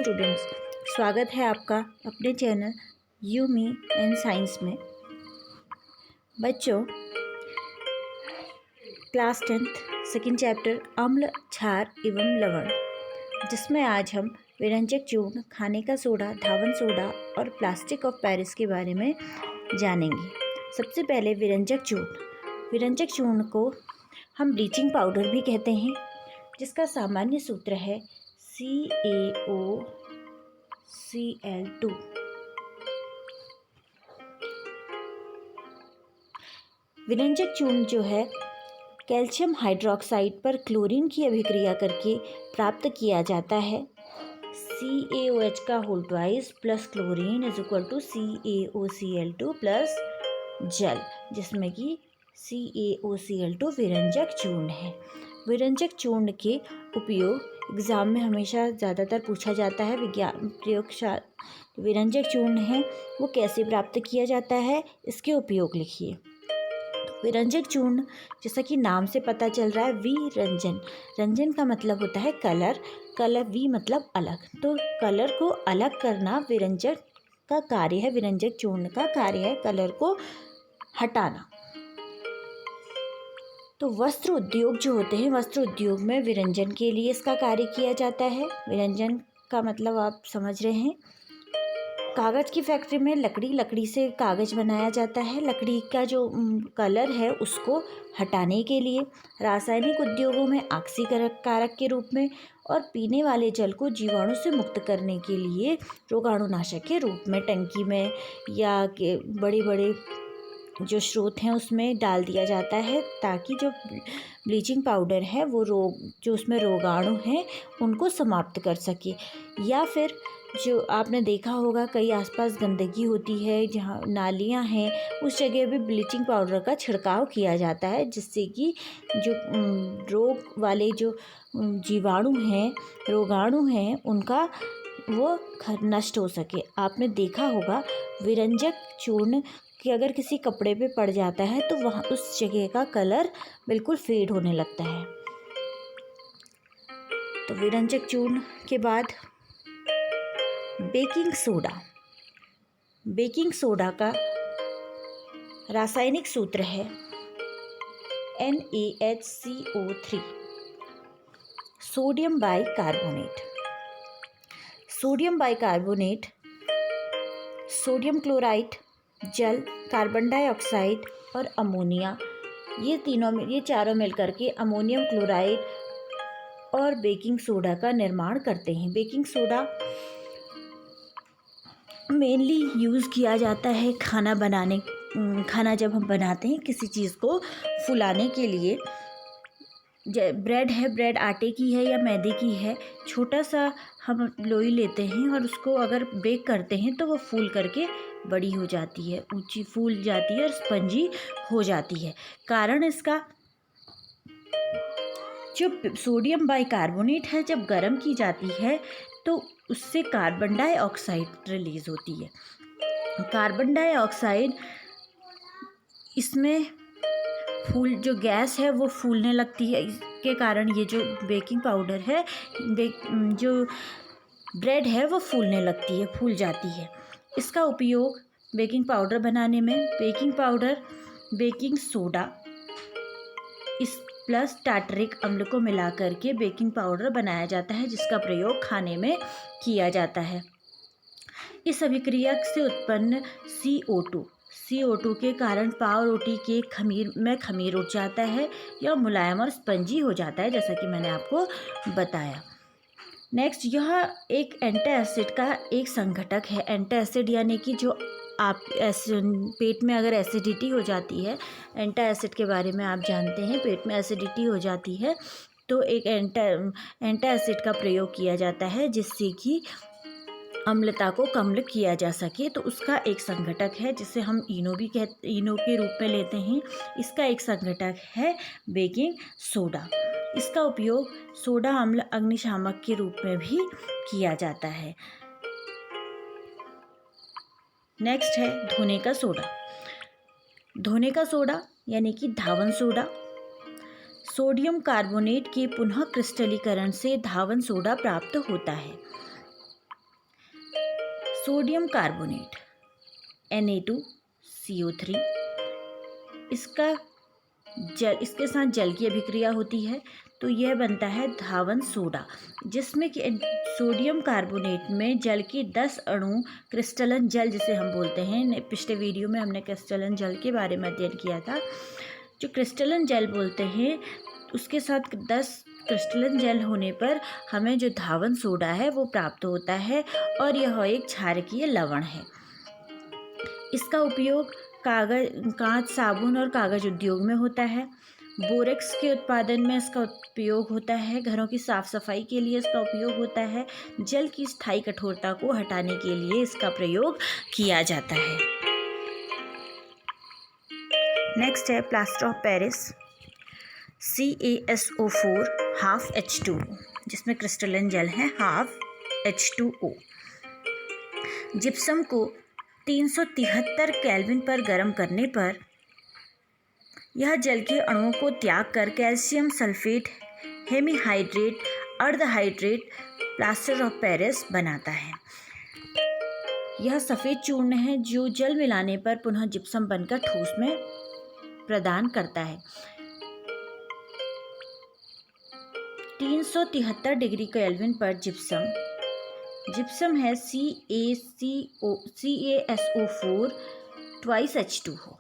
Students, स्वागत है आपका अपने channel you me and science में। बच्चों, क्लास 10th सेकेंड चैप्टर अम्ल, क्षार एवं लवण, जिसमें आज हम विरंजक चूर्ण, खाने का सोडा, धावन सोडा और प्लास्टिक ऑफ पेरिस के बारे में जानेंगे। सबसे पहले विरंजक चूर्ण। विरंजक चूर्ण को हम ब्लीचिंग पाउडर भी कहते हैं, जिसका सामान्य सूत्र है CaOCl2। विरंजक चूर्ण जो है कैल्शियम हाइड्रोक्साइड पर क्लोरीन की अभिक्रिया करके प्राप्त किया जाता है। CaOH का whole twice plus chlorine is equal to CaOCl2 plus जल, जिसमें कि CaOCl2 विरंजक चूर्ण है। विरंजक चूर्ण के उपयोग एग्ज़ाम में हमेशा ज़्यादातर पूछा जाता है। विज्ञान प्रयोगशाला विरंजक चूर्ण है वो कैसे प्राप्त किया जाता है, इसके उपयोग लिखिए। विरंजक चूर्ण, जैसा कि नाम से पता चल रहा है, विरंजन, रंजन का मतलब होता है कलर, वी मतलब अलग, तो कलर को अलग करना विरंजक का कार्य है। विरंजक चूर्ण का कार्य है कलर को हटाना। तो वस्त्र उद्योग जो होते हैं, वस्त्र उद्योग में विरंजन के लिए इसका कार्य किया जाता है। विरंजन का मतलब आप समझ रहे हैं। कागज़ की फैक्ट्री में लकड़ी से कागज़ बनाया जाता है। लकड़ी का जो कलर है उसको हटाने के लिए। रासायनिक उद्योगों में ऑक्सीकारक कारक के रूप में, और पीने वाले जल को जीवाणु से मुक्त करने के लिए रोगाणुनाशक के रूप में टंकी में या के बड़े बड़े जो स्रोत हैं उसमें डाल दिया जाता है, ताकि जो ब्लीचिंग पाउडर है वो जो उसमें रोगाणु हैं उनको समाप्त कर सके। या फिर जो आपने देखा होगा कई आसपास गंदगी होती है, जहाँ नालियाँ हैं, उस जगह भी ब्लीचिंग पाउडर का छिड़काव किया जाता है, जिससे कि जो रोग वाले जो जीवाणु हैं, रोगाणु हैं, उनका वो नष्ट हो सके। आपने देखा होगा विरंजक चूर्ण कि अगर किसी कपड़े पे पड़ जाता है तो वहाँ उस जगह का कलर बिल्कुल फेड होने लगता है। तो विरंजक चूर्ण के बाद बेकिंग सोडा। बेकिंग सोडा का रासायनिक सूत्र है NaHCO3, sodium bicarbonate. Sodium bicarbonate, sodium chloride, जल, कार्बन डाइऑक्साइड और अमोनिया, ये चारों मिलकर के अमोनियम क्लोराइड और बेकिंग सोडा का निर्माण करते हैं। बेकिंग सोडा मेनली यूज़ किया जाता है खाना जब हम बनाते हैं किसी चीज़ को फुलाने के लिए। ब्रेड है, ब्रेड आटे की है या मैदे की है, छोटा सा हम लोई लेते हैं और उसको अगर बेक करते हैं तो वो फूल करके बड़ी हो जाती है, ऊंची फूल जाती है और स्पंजी हो जाती है। कारण इसका जो सोडियम बाइकार्बोनेट है, जब गर्म की जाती है तो उससे कार्बन डाइऑक्साइड रिलीज़ होती है। कार्बन डाइऑक्साइड इसमें जो गैस है वो फूलने लगती है। इसके कारण ये जो बेकिंग पाउडर है, जो ब्रेड है वो फूलने लगती है, फूल जाती है। इसका उपयोग बेकिंग पाउडर बनाने में बेकिंग पाउडर, बेकिंग सोडा इस प्लस टार्टरिक अम्ल को मिला करके बेकिंग पाउडर बनाया जाता है, जिसका प्रयोग खाने में किया जाता है। इस अभिक्रिया से उत्पन्न CO2 के कारण पाव रोटी के खमीर में खमीर उठ जाता है या मुलायम और स्पंजी हो जाता है, जैसा कि मैंने आपको बताया। नेक्स्ट, यह एक एंटासिड का एक संघटक है। एंटासिड यानी कि जो आप पेट में अगर एसिडिटी हो जाती है, एंटासिड के बारे में आप जानते हैं, पेट में एसिडिटी हो जाती है तो एक एंटासिड का प्रयोग किया जाता है, जिससे कि अम्लता को कम किया जा सके। तो उसका एक संघटक है जिसे हम इनो के रूप में लेते हैं। इसका एक संघटक है बेकिंग सोडा। इसका उपयोग सोडा अम्ल अग्निशामक के रूप में भी किया जाता है। नेक्स्ट है धोने का सोडा। धोने का सोडा यानी कि धावन सोडा। सोडियम कार्बोनेट के पुनः क्रिस्टलीकरण से धावन सोडा प्राप्त होता है। सोडियम कार्बोनेट Na2CO3, इसके साथ जल की अभिक्रिया होती है तो यह बनता है धावन सोडा, जिसमें कि सोडियम कार्बोनेट में जल के 10 अणु क्रिस्टलन जल जिसे हम बोलते हैं, पिछले वीडियो में हमने क्रिस्टलन जल के बारे में अध्ययन किया था। जो क्रिस्टलन जल बोलते हैं उसके साथ 10 क्रिस्टलन जल होने पर हमें जो धावन सोडा है वो प्राप्त होता है और यह एक क्षारकीय लवण है। इसका उपयोग कांच, साबुन और कागज़ उद्योग में होता है। बोरेक्स के उत्पादन में इसका उपयोग होता है। घरों की साफ सफाई के लिए इसका उपयोग होता है। जल की स्थायी कठोरता को हटाने के लिए इसका प्रयोग किया जाता है। नेक्स्ट है plaster of Paris CaSO4 half H2O, जिसमें क्रिस्टलन जल है हाफ H2O। जिप्सम को 373 केल्विन पर गर्म करने पर यह जल के अणुओं को त्याग कर कैल्शियम सल्फेट हेमीहाइड्रेट अर्धहाइड्रेट प्लास्टर ऑफ पेरिस बनाता है। यह सफ़ेद चूर्ण है जो जल मिलाने पर पुनः जिप्सम बनकर ठोस में प्रदान करता है। 373 डिग्री केल्विन पर जिप्सम है CaSO4 2 H2O।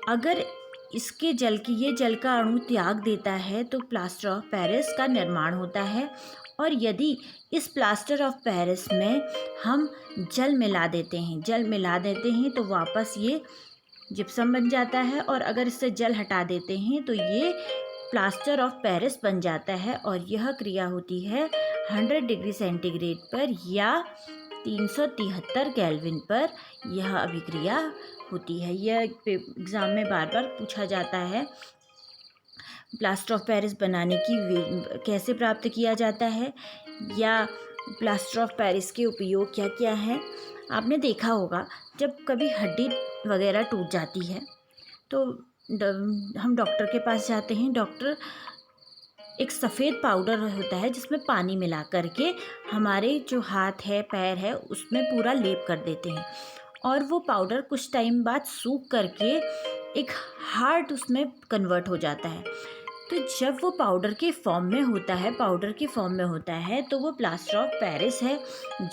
अगर इसके जल का अणु त्याग देता है तो प्लास्टर ऑफ पेरिस का निर्माण होता है, और यदि इस प्लास्टर ऑफ पेरिस में हम जल मिला देते हैं तो वापस ये जिप्सम बन जाता है, और अगर इससे जल हटा देते हैं तो ये प्लास्टर ऑफ पेरिस बन जाता है। और यह क्रिया होती है 100 डिग्री सेंटीग्रेड पर या 373 केल्विन पर यह अभिक्रिया होती है। यह एग्ज़ाम में बार बार पूछा जाता है। प्लास्टर ऑफ पेरिस बनाने की कैसे प्राप्त किया जाता है, या प्लास्टर ऑफ पेरिस के उपयोग क्या क्या है। आपने देखा होगा जब कभी हड्डी वगैरह टूट जाती है तो हम डॉक्टर के पास जाते हैं। डॉक्टर एक सफ़ेद पाउडर होता है जिसमें पानी मिला करके हमारे जो हाथ है पैर है उसमें पूरा लेप कर देते हैं, और वो पाउडर कुछ टाइम बाद सूख करके एक हार्ड उसमें कन्वर्ट हो जाता है। तो जब वो पाउडर के फॉर्म में होता है तो वो प्लास्टर ऑफ पेरिस है।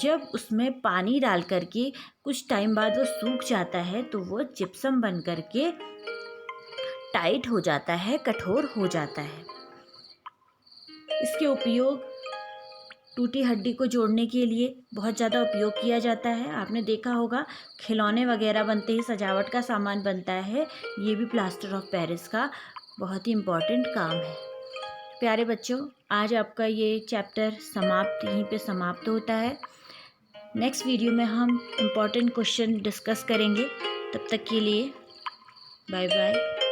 जब उसमें पानी डाल करके कुछ टाइम बाद वो सूख जाता है तो वो जिप्सम बन करके टाइट हो जाता है, कठोर हो जाता है। इसके उपयोग टूटी हड्डी को जोड़ने के लिए बहुत ज़्यादा उपयोग किया जाता है। आपने देखा होगा खिलौने वगैरह बनते हैं, सजावट का सामान बनता है, ये भी प्लास्टर ऑफ पेरिस का बहुत ही इम्पॉर्टेंट काम है। प्यारे बच्चों, आज आपका ये चैप्टर यहीं पे समाप्त होता है। नेक्स्ट वीडियो में हम इम्पॉर्टेंट क्वेश्चन डिस्कस करेंगे। तब तक के लिए बाय बाय।